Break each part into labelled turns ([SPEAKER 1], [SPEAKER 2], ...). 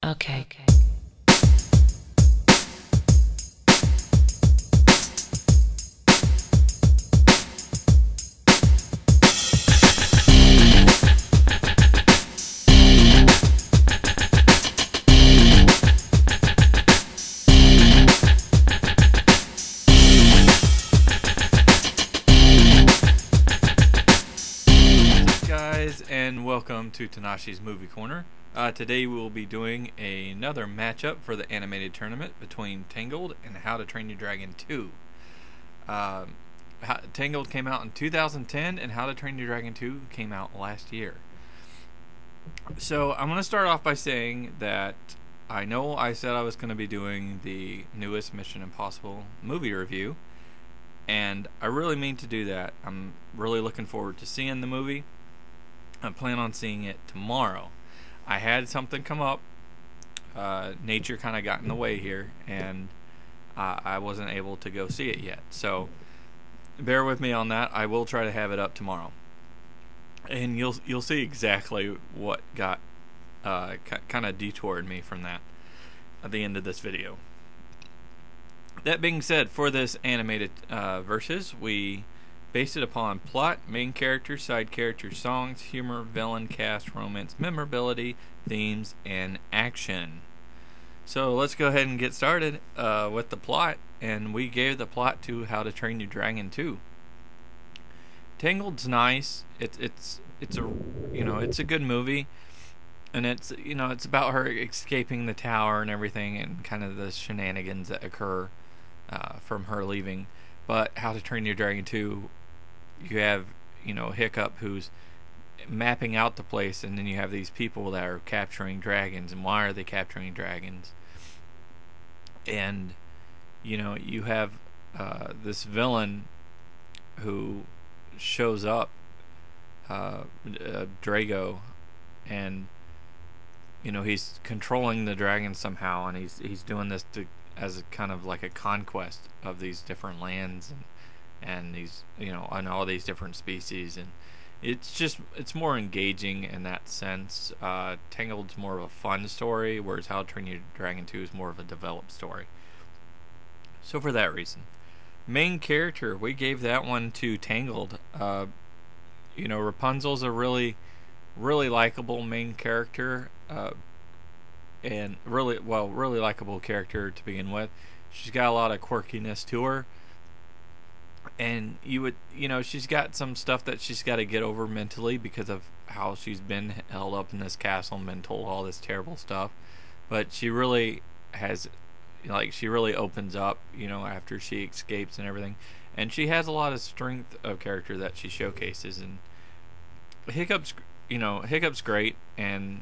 [SPEAKER 1] Okay.
[SPEAKER 2] Guys, and welcome to Tnashi's Movie Corner. Today we will be doing another matchup for the animated tournament between Tangled and How to Train Your Dragon 2. Tangled came out in 2010 and How to Train Your Dragon 2 came out last year. So I'm going to start off by saying that I know I said I was going to be doing the newest Mission Impossible movie review, and I really mean to do that. I'm really looking forward to seeing the movie. I plan on seeing it tomorrow. I had something come up. Nature kind of got in the way here, and I wasn't able to go see it yet. So bear with me on that. I will try to have it up tomorrow, and you'll see exactly what got kind of detoured me from that at the end of this video. That being said, for this animated versus, we based it upon plot, main characters, side characters, songs, humor, villain, cast, romance, memorability, themes, and action. So let's go ahead and get started with the plot. And we gave the plot to How to Train Your Dragon 2. Tangled's nice. It's a good movie, and it's about her escaping the tower and everything, and kind of the shenanigans that occur from her leaving. But How to Train Your Dragon 2, you have, Hiccup, who's mapping out the place, and then you have these people that are capturing dragons, and why are they capturing dragons? And, you have this villain who shows up, Drago, and, he's controlling the dragons somehow, and he's doing this as a kind of like a conquest of these different lands and these on all these different species, and it's more engaging in that sense. Tangled's more of a fun story, whereas How to Train Your Dragon 2 is more of a developed story. So for that reason, main character, we gave that one to Tangled. Rapunzel's a really likable main character, and really likable character to begin with. She's got a lot of quirkiness to her, and she's got some stuff that she's got to get over mentally because of how she's been held up in this castle and been told all this terrible stuff. But she really has, she really opens up, after she escapes and everything, and she has a lot of strength of character that she showcases. And Hiccup's great, and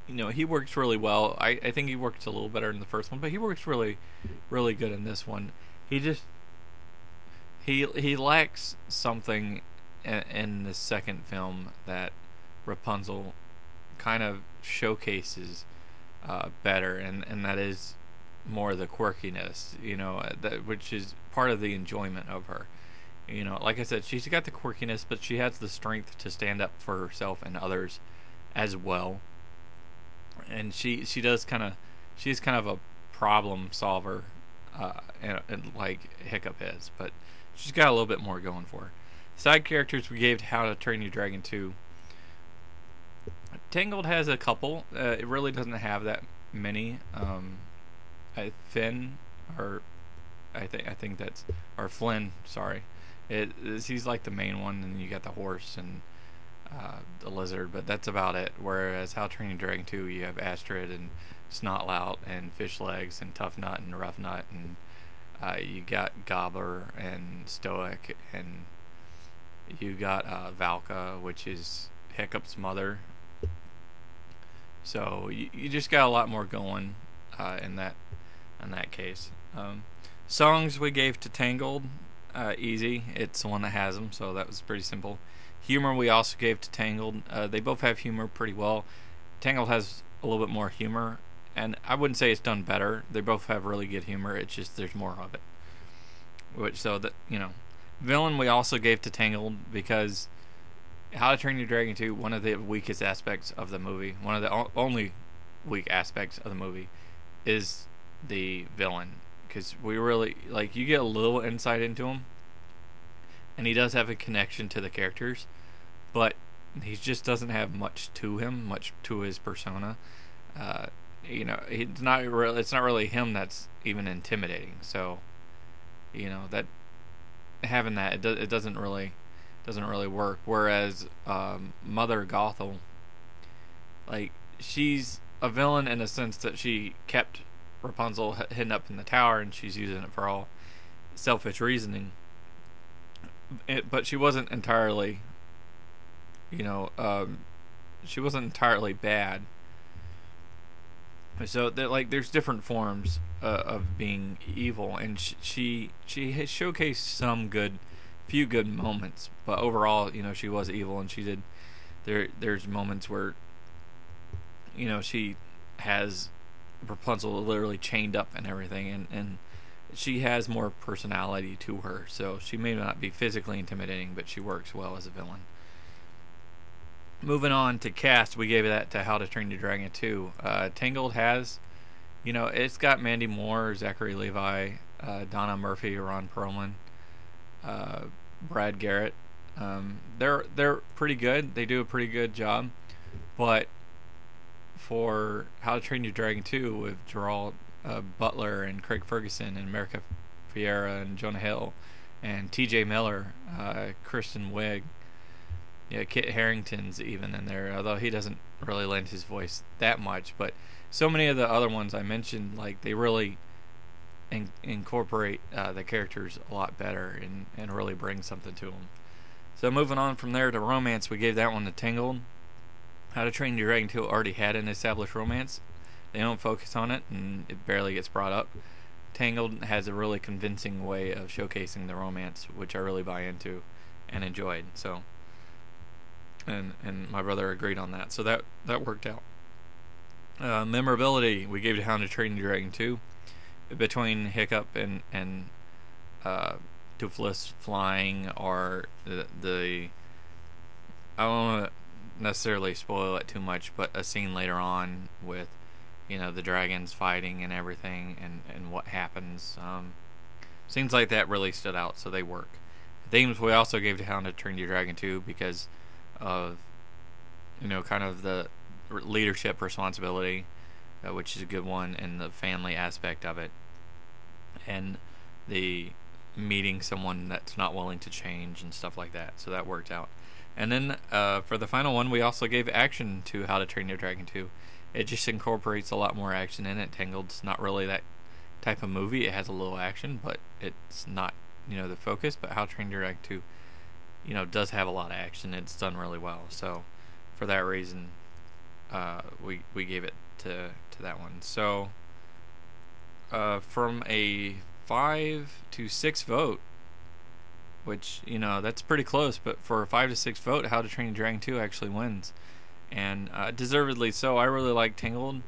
[SPEAKER 2] he works really well. I think he works a little better in the first one, but he works really good in this one. He lacks something in the second film that Rapunzel kind of showcases better, and that is more the quirkiness, which is part of the enjoyment of her. Like I said, she's got the quirkiness, but she has the strength to stand up for herself and others as well. And she's kind of a problem solver, and like Hiccup is, but she's got a little bit more going for her. Side characters we gave How to Train Your Dragon 2. Tangled has a couple. It really doesn't have that many. Finn, or I think that's, or Flynn. Sorry, he's like the main one, and you got the horse and the lizard, but that's about it. Whereas How to Train Your Dragon 2, you have Astrid and Snotlout and Fish Legs and Tough Nut and Rough Nut, and you got Gobbler and Stoic, and you got Valka, which is Hiccup's mother. So you just got a lot more going in that case. Songs we gave to Tangled, easy. It's the one that has them, so that was pretty simple. Humor we also gave to Tangled. They both have humor pretty well. Tangled has a little bit more humor, and I wouldn't say it's done better. They both have really good humor. It's just there's more of it. Villain we also gave to Tangled because How to Train Your Dragon 2, one of the weakest aspects of the movie, one of the only weak aspects of the movie is the villain, because we really like you get a little insight into him, and he does have a connection to the characters, but he just doesn't have much to him, much to his persona. Uh, it's not really him that's even intimidating. So, that having that it doesn't really work. Whereas Mother Gothel, like, she's a villain in the sense that she kept Rapunzel hidden up in the tower, and she's using it for all selfish reasoning. But she wasn't entirely, she wasn't entirely bad. So there's different forms of being evil, and she has showcased few good moments. But overall, she was evil, and she did. There's moments where, she has Rapunzel literally chained up and everything, and she has more personality to her. So she may not be physically intimidating, but she works well as a villain. Moving on to cast, we gave that to How to Train Your Dragon 2. Tangled has, it's got Mandy Moore, Zachary Levi, Donna Murphy, Ron Perlman, Brad Garrett. They're pretty good. They do a pretty good job. But for How to Train Your Dragon 2 with Gerald Butler and Craig Ferguson and America Fiera and Jonah Hill and T.J. Miller, Kristen Wiig, Kit Harington's even in there, although he doesn't really lend his voice that much. But so many of the other ones I mentioned, like, they really incorporate the characters a lot better and really bring something to them. So moving on from there to romance, we gave that one to Tangled. How to Train Your Dragon 2 already had an established romance. They don't focus on it, and it barely gets brought up. Tangled has a really convincing way of showcasing the romance, which I really buy into and enjoyed. So, and my brother agreed on that, so that worked out. Memorability, we gave to How to Train Your Dragon 2. Between Hiccup and Toothless flying, or the I don't want to necessarily spoil it too much, but a scene later on with the dragons fighting and everything, and what happens, scenes like that really stood out, so they work. Themes we also gave to How to Train Your Dragon 2 because of kind of the leadership responsibility, which is a good one, and the family aspect of it, and the meeting someone that's not willing to change and stuff like that. So that worked out. And then for the final one, we also gave action to How to Train Your Dragon 2. It just incorporates a lot more action in it. Tangled's not really that type of movie. It has a little action, but it's not the focus. But How to Train Your Dragon 2 does have a lot of action. It's done really well. So for that reason, we gave it to that one. So from a 5 to 6 vote, which that's pretty close, but for a 5 to 6 vote, How to Train Your Dragon 2 actually wins, and deservedly so. I really like Tangled,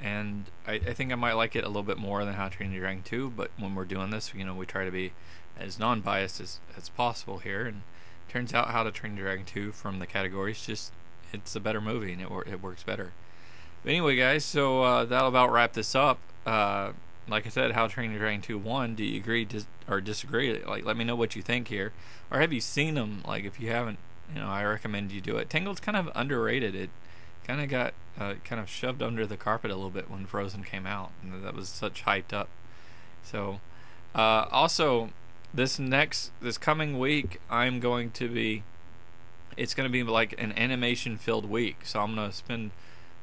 [SPEAKER 2] and I think I might like it a little bit more than How to Train Your Dragon 2. But when we're doing this, we try to be as non-biased as possible here, and turns out How to Train Your Dragon 2 from the categories, it's a better movie, and it works better. But anyway, guys, so that'll about wrap this up. Like I said, How to Train Your Dragon 2 won. Do you agree or disagree? Like, let me know what you think here, or have you seen them? Like, if you haven't, I recommend you do it. Tangled's kind of underrated. It kind of got kind of shoved under the carpet a little bit when Frozen came out, and that was such hyped up. So, also this coming week, it's going to be like an animation filled week. So I'm gonna spend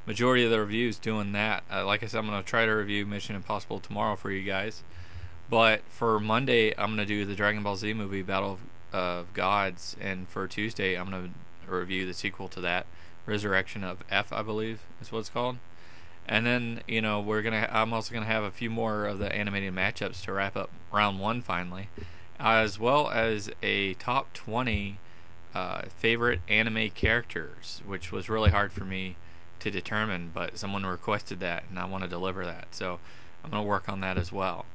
[SPEAKER 2] majority of the reviews doing that. Like I said, I'm going to try to review Mission Impossible tomorrow for you guys. But for Monday, I'm going to do the Dragon Ball Z movie, Battle of Gods. And for Tuesday, I'm going to review the sequel to that, Resurrection of F, I believe is what it's called. And then, I'm also going to have a few more of the animated matchups to wrap up round 1 finally, as well as a top 20 favorite anime characters, which was really hard for me to determine, but someone requested that, and I want to deliver that, so I'm going to work on that as well.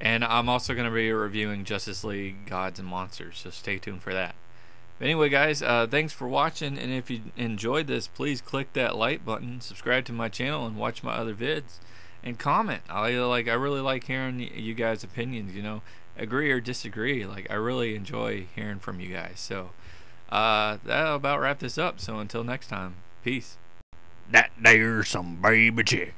[SPEAKER 2] And I'm also going to be reviewing Justice League Gods and Monsters, so stay tuned for that. But anyway, guys, thanks for watching, and if you enjoyed this, please click that like button, subscribe to my channel, and watch my other vids, and comment. I really like hearing you guys' opinions. Agree or disagree. I really enjoy hearing from you guys. So that'll about wrap this up. So until next time, peace.
[SPEAKER 1] That there's some baby chick.